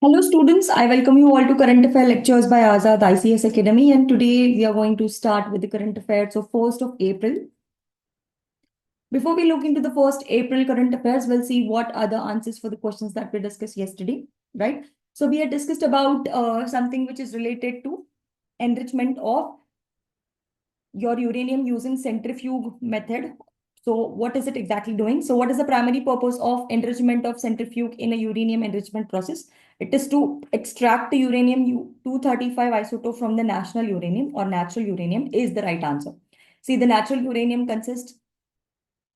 Hello students, I welcome you all to Current Affair Lectures by Azad ICS Academy, and today we are going to start with the current affairs of 1st of April. Before we look into the 1st April current affairs, we'll see what are the answers for the questions that we discussed yesterday, right? So we had discussed about something which is related to enrichment of your uranium using centrifuge method. So what is it exactly doing? So what is the primary purpose of enrichment of centrifuge in a uranium enrichment process? It is to extract the uranium-235 isotope from the national uranium or natural uranium is the right answer. See, the natural uranium consists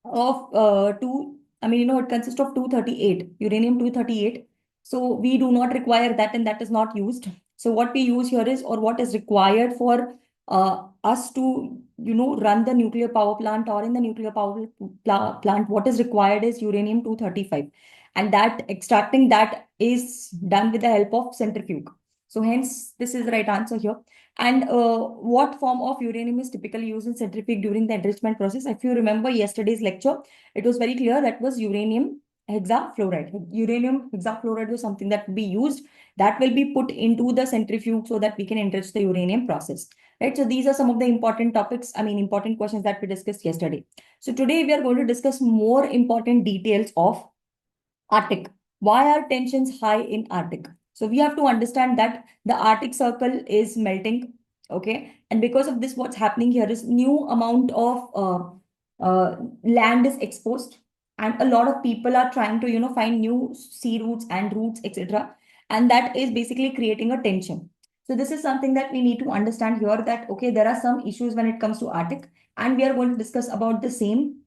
of it consists of 238, uranium-238. So we do not require that, and that is not used. So what we use here is, or what is required for us to, run the nuclear power plant, or in the nuclear power plant, what is required is uranium-235. And that extracting that is done with the help of centrifuge. So hence, this is the right answer here. And what form of uranium is typically used in centrifuge during the enrichment process? If you remember yesterday's lecture, it was very clear that was uranium hexafluoride. Uranium hexafluoride was something that will be used, that will be put into the centrifuge so that we can enrich the uranium process. Right. So these are some of the important topics, important questions that we discussed yesterday. So today we are going to discuss more important details of Arctic. Why are tensions high in Arctic? So we have to understand that the Arctic Circle is melting, okay? And because of this, what's happening here is new amount of land is exposed, and a lot of people are trying to, find new sea routes and routes, etc. And that is basically creating a tension. So this is something that we need to understand here that, okay, there are some issues when it comes to Arctic, and we are going to discuss about the same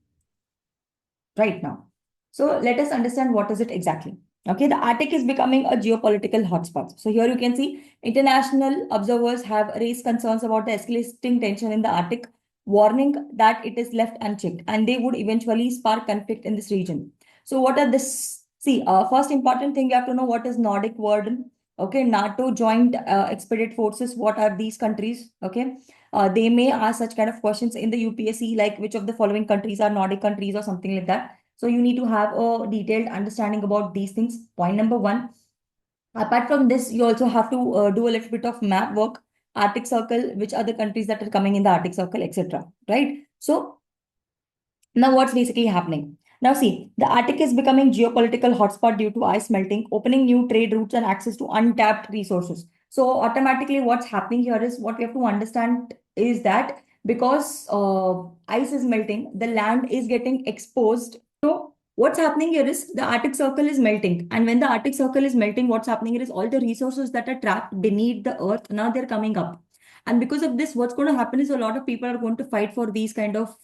right now. So let us understand what is it exactly. Okay, the Arctic is becoming a geopolitical hotspot. So here you can see international observers have raised concerns about the escalating tension in the Arctic, warning that it is left unchecked and they would eventually spark conflict in this region. So what are this? See, first important thing you have to know what is Nordic word. Okay, NATO Joint Expeditionary Forces. What are these countries? Okay, they may ask such kind of questions in the UPSC, like which of the following countries are Nordic countries or something like that. So you need to have a detailed understanding about these things. Point number one. Apart from this, you also have to do a little bit of map work, Arctic Circle, which are the countries that are coming in the Arctic Circle, etc. Right? So now, what's basically happening? Now, see, the Arctic is becoming geopolitical hotspot due to ice melting, opening new trade routes and access to untapped resources. So, automatically, what's happening here is what we have to understand is that because ice is melting, the land is getting exposed. So, what's happening here is the Arctic Circle is melting, and when the Arctic Circle is melting, what's happening here is all the resources that are trapped beneath the earth now they're coming up. And because of this, what's going to happen is a lot of people are going to fight for these kind of,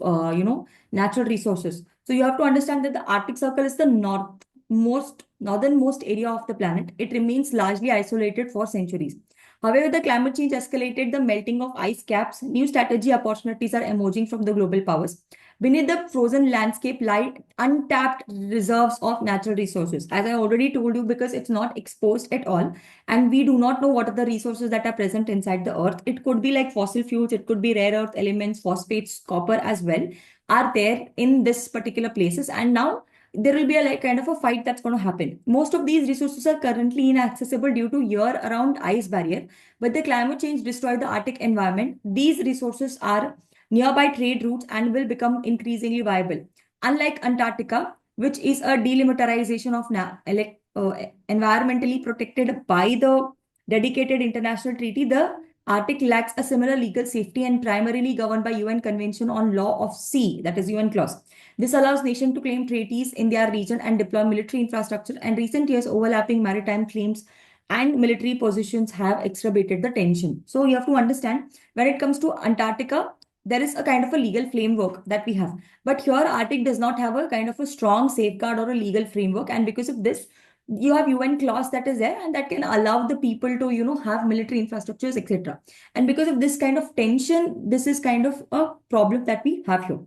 natural resources. So you have to understand that the Arctic Circle is the northernmost area of the planet. It remains largely isolated for centuries. However, the climate change escalated the melting of ice caps. New strategy opportunities are emerging from the global powers. Beneath the frozen landscape lie untapped reserves of natural resources. As I already told you, because it's not exposed at all, and we do not know what are the resources that are present inside the earth. It could be like fossil fuels, it could be rare earth elements, phosphates, copper as well are there in this particular places. And now there will be a like kind of a fight that's going to happen. Most of these resources are currently inaccessible due to year-round ice barrier, but the climate change destroyed the Arctic environment. These resources are nearby trade routes and will become increasingly viable. Unlike Antarctica, which is a delimitarization of environmentally protected by the dedicated international treaty, the Arctic lacks a similar legal safety and primarily governed by UN Convention on Law of Sea, that is UN clause. This allows nations to claim treaties in their region and deploy military infrastructure, and recent years overlapping maritime claims and military positions have exacerbated the tension. So you have to understand when it comes to Antarctica, there is a kind of a legal framework that we have. But here, Arctic does not have a kind of a strong safeguard or a legal framework. And because of this, you have UN clause that is there and that can allow the people to, have military infrastructures, etc. And because of this kind of tension, this is kind of a problem that we have here.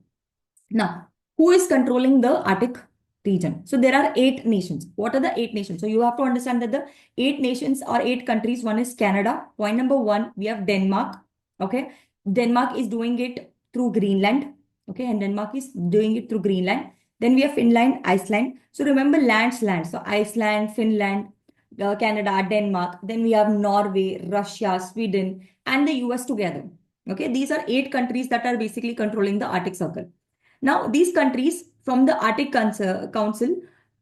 Now, who is controlling the Arctic region? So there are 8 nations. What are the 8 nations? So you have to understand that the 8 nations are 8 countries. One is Canada. Point number one, we have Denmark. Okay. Denmark is doing it through Greenland. Okay. And Denmark is doing it through Greenland. Then we have Finland, Iceland. So remember lands, land. So Iceland, Finland. Canada, Denmark. Then we have Norway, Russia, Sweden, and the US together. Okay, these are 8 countries that are basically controlling the Arctic Circle. Now, these countries from the Arctic Council,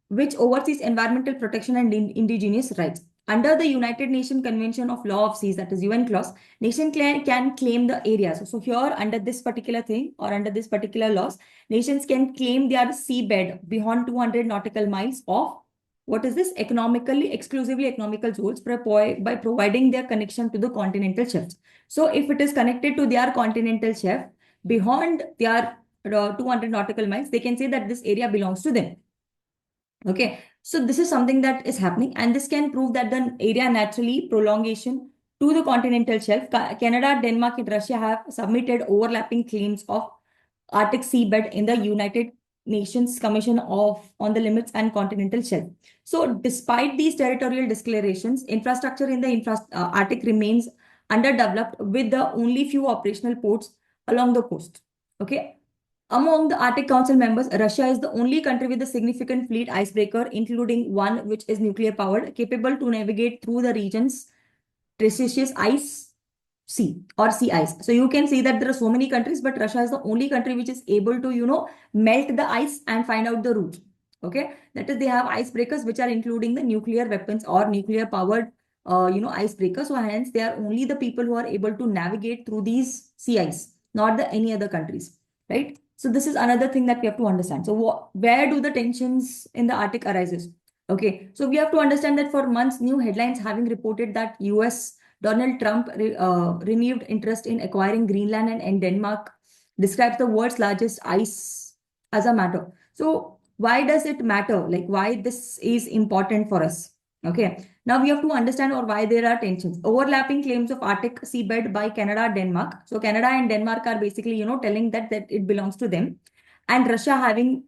which oversees environmental protection and indigenous rights. Under the United Nations Convention of Law of Seas, that is UN clause, nation can claim the areas. So here, under this particular thing or under this particular laws, nations can claim their seabed beyond 200 nautical miles of what is this exclusively economical zones by providing their connection to the continental shelves. So if it is connected to their continental shelf beyond their 200 nautical miles, they can say that this area belongs to them. Okay, so this is something that is happening, and this can prove that the area naturally prolongation to the continental shelf. Canada, Denmark, and Russia have submitted overlapping claims of Arctic seabed in the United Nations Commission on the Limits and Continental Shelf. So, despite these territorial declarations, infrastructure in the Arctic remains underdeveloped, with the only few operational ports along the coast. Okay. Among the Arctic Council members, Russia is the only country with a significant fleet icebreaker, including one which is nuclear powered, capable to navigate through the region's treacherous ice sea or sea ice. So you can see that there are so many countries, but Russia is the only country which is able to, melt the ice and find out the route. Okay, that is, they have icebreakers which are including the nuclear weapons or nuclear powered, icebreakers. So hence, they are only the people who are able to navigate through these sea ice, not the any other countries, right? So this is another thing that we have to understand. So where do the tensions in the Arctic arises? Okay, so we have to understand that for months, new headlines having reported that US Donald Trump renewed interest in acquiring Greenland and Denmark describes the world's largest ice as a matter. So why does it matter? Like why this is important for us? Okay, now we have to understand or why there are tensions. Overlapping claims of Arctic seabed by Canada, Denmark. So Canada and Denmark are basically, telling that it belongs to them, and Russia having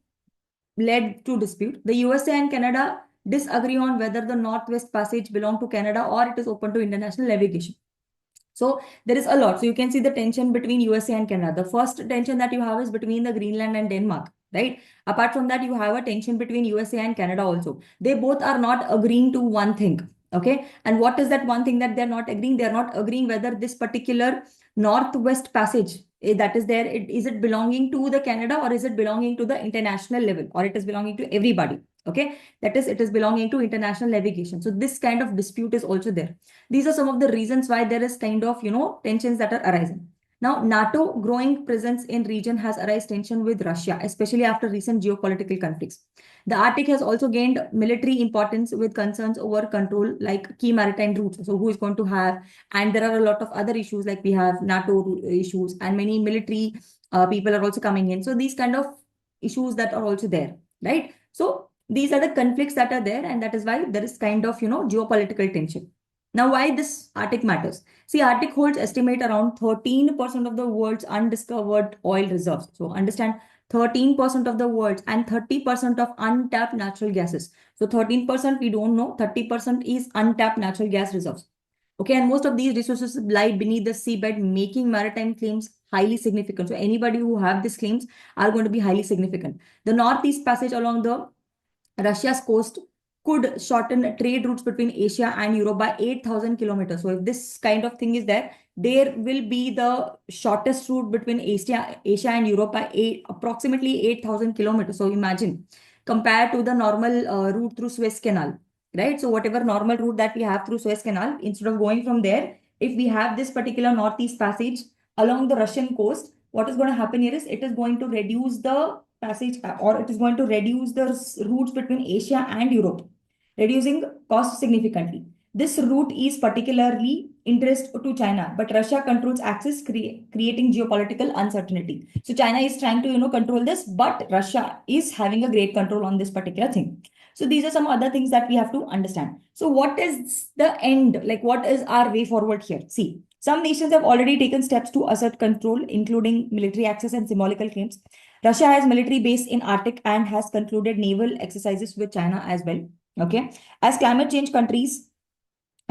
led to dispute. The USA and Canada disagree on whether the Northwest Passage belong to Canada or it is open to international navigation. So there is a lot. So you can see the tension between USA and Canada. The first tension that you have is between the Greenland and Denmark, right? Apart from that, you have a tension between USA and Canada also. They both are not agreeing to one thing. Okay. And what is that one thing that they're not agreeing? They're not agreeing whether this particular Northwest Passage that is there, is it belonging to the Canada or is it belonging to the international level, or it is belonging to everybody? Okay. That is, it is belonging to international navigation. So this kind of dispute is also there. These are some of the reasons why there is kind of, tensions that are arising. Now, NATO growing presence in region has arised tension with Russia, especially after recent geopolitical conflicts. The Arctic has also gained military importance with concerns over control like key maritime routes. So who is going to have, and there are a lot of other issues like we have NATO issues and many military people are also coming in. So these kind of issues that are also there, right? So these are the conflicts that are there, and that is why there is kind of, geopolitical tension. Now, why this Arctic matters? See, Arctic holds estimate around 13% of the world's undiscovered oil reserves. So understand 13% of the world's and 30% of untapped natural gases. So 13% we don't know, 30% is untapped natural gas reserves. Okay, and most of these resources lie beneath the seabed, making maritime claims highly significant. So anybody who have these claims are going to be highly significant. The Northeast Passage along the Russia's coast could shorten trade routes between Asia and Europe by 8,000 kilometers. So if this kind of thing is there, there will be the shortest route between Asia and Europe by approximately 8,000 kilometers. So imagine, compared to the normal route through Suez Canal, right? So whatever normal route that we have through Suez Canal, instead of going from there, if we have this particular Northeast Passage along the Russian coast, what is going to happen here is it is going to reduce the passage or it is going to reduce the routes between Asia and Europe, reducing cost significantly. This route is particularly interest to China, but Russia controls access, creating geopolitical uncertainty. So China is trying to, control this, but Russia is having a great control on this particular thing. So these are some other things that we have to understand. So what is the end? Like what is our way forward here? See, some nations have already taken steps to assert control, including military access and symbolical claims. Russia has military base in Arctic and has concluded naval exercises with China as well. Okay. As climate change countries,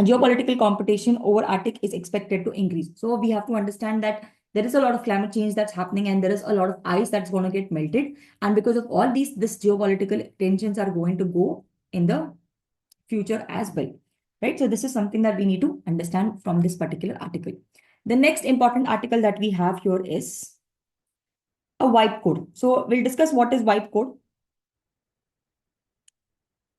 geopolitical competition over Arctic is expected to increase. So we have to understand that there is a lot of climate change that's happening and there is a lot of ice that's going to get melted. And because of all these, this geopolitical tensions are going to go in the future as well. right? So this is something that we need to understand from this particular article. The next important article that we have here is a wipe code. So we'll discuss what is wipe code.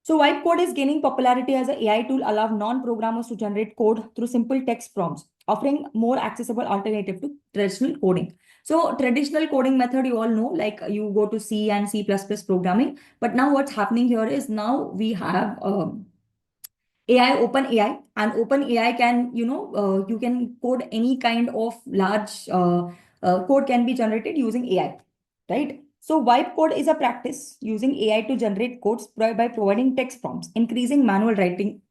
So wipe code is gaining popularity as an AI tool allowing non-programmers to generate code through simple text prompts, offering more accessible alternative to traditional coding. So traditional coding method, you all know, like you go to C and C++ programming. But now what's happening here is now we have AI, open AI, and open AI can, you can code any kind of large code can be generated using AI, right? So wipe code is a practice using AI to generate codes by providing text prompts, increasing manual writing.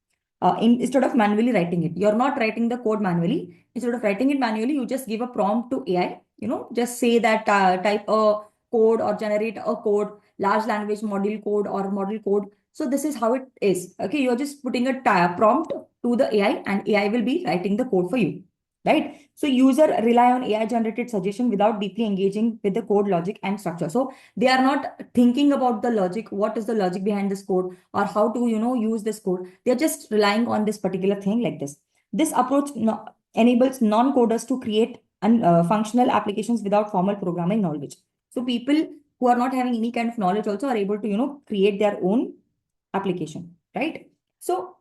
Instead of manually writing it, you're not writing the code manually. Instead of writing it manually, you just give a prompt to AI. Just say that type a code or generate a code, large language model code or model code. So this is how it is. Okay, you're just putting a prompt to the AI, and AI will be writing the code for you, right? So user rely on AI generated suggestion without deeply engaging with the code logic and structure. So they are not thinking about the logic, what is the logic behind this code or how to, use this code. They're just relying on this particular thing like this. This approach enables non-coders to create functional applications without formal programming knowledge. So people who are not having any kind of knowledge also are able to, create their own application, right? So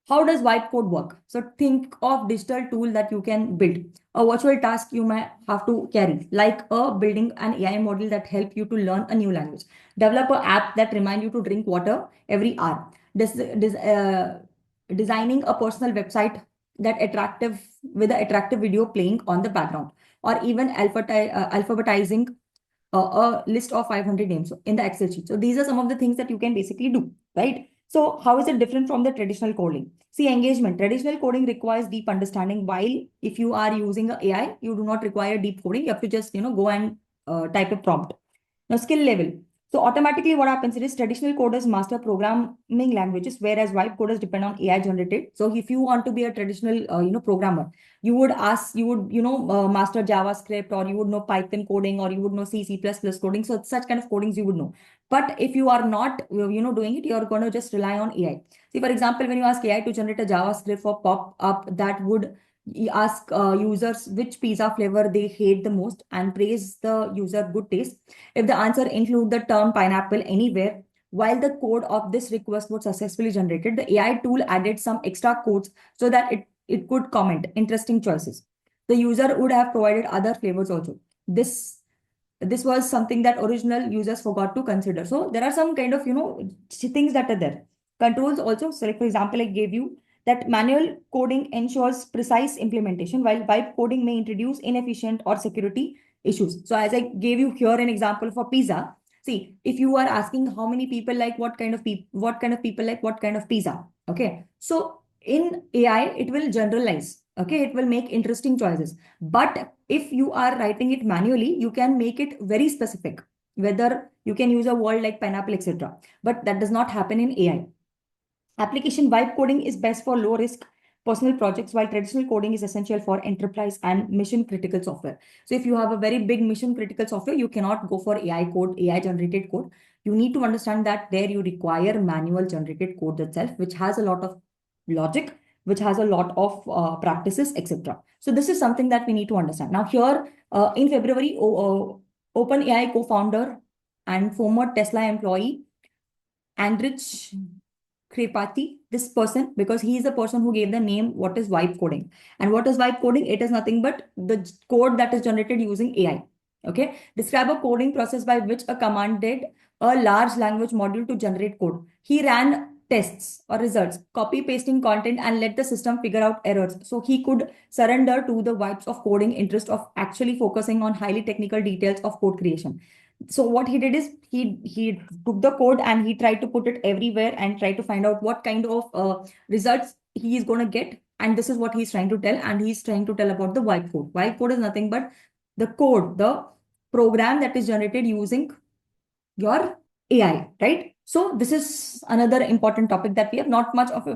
how does wipe code work? So think of digital tool that you can build. A virtual task you may have to carry, like building an AI model that help you to learn a new language. Develop an app that remind you to drink water every hour. Designing a personal website that attractive with an attractive video playing on the background, or even alphabetizing a list of 500 names in the Excel sheet. So these are some of the things that you can basically do, right? So how is it different from the traditional coding? See, engagement. Traditional coding requires deep understanding, while if you are using a AI, you do not require deep coding. You have to just, go and type a prompt. Now, skill level. So automatically what happens is traditional coders master programming languages, whereas wipe coders depend on AI generated. So if you want to be a traditional, programmer, you would, master JavaScript, or you would know Python coding, or you would know C++ coding. So such kind of codings you would know. But if you are not, doing it, you're going to just rely on AI. See, for example, when you ask AI to generate a JavaScript for pop up, that would ask users which pizza flavor they hate the most and praise the user good taste. If the answer include the term pineapple anywhere, while the code of this request was successfully generated, the AI tool added some extra codes so that it could comment interesting choices. The user would have provided other flavors also. This was something that original users forgot to consider. So there are some kind of, things that are there. Controls also. So like, for example, I gave you that manual coding ensures precise implementation, while wipe coding may introduce inefficient or security issues. So as I gave you here an example for pizza, see, if you are asking how many people like what kind of people, like what kind of pizza, okay. So in AI, it will generalize, okay, it will make interesting choices. But if you are writing it manually, you can make it very specific, whether you can use a word like pineapple, etc. But that does not happen in AI. Application vibe coding is best for low risk personal projects, while traditional coding is essential for enterprise and mission critical software. So if you have a very big mission critical software, you cannot go for AI code, AI generated code. You need to understand that there you require manual generated code itself, which has a lot of logic, which has a lot of practices, etc. So this is something that we need to understand. Now here in February, OpenAI co-founder and former Tesla employee, Andrich Kripati, this person, because he is the person who gave the name what is vibe coding. And what is vibe coding? It is nothing but the code that is generated using AI. Okay. Describe a coding process by which a commanded a large language model to generate code. He ran tests or results, copy pasting content and let the system figure out errors. So he could surrender to the vibes of coding interest of actually focusing on highly technical details of code creation. So what he did is he took the code and he tried to put it everywhere and try to find out what kind of results he is going to get. And this is what he's trying to tell. And he's trying to tell about the white code. White code is nothing but the code, the program that is generated using your AI, right? So this is another important topic that we have. Not much of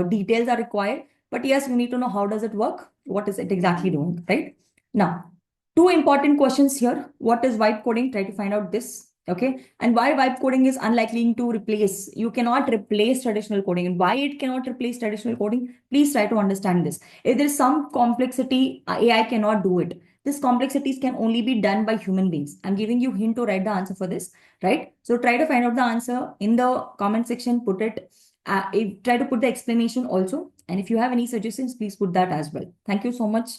details are required, but yes, you need to know how does it work, what is it exactly doing, right? Now, two important questions here. What is vibe coding? Try to find out this. Okay. And why vibe coding is unlikely to replace? You cannot replace traditional coding. And why it cannot replace traditional coding? Please try to understand this. If there is some complexity, AI cannot do it. These complexities can only be done by human beings. I'm giving you hint to write the answer for this, right? So try to find out the answer in the comment section. Put it. Try to put the explanation also. And if you have any suggestions, please put that as well. Thank you so much.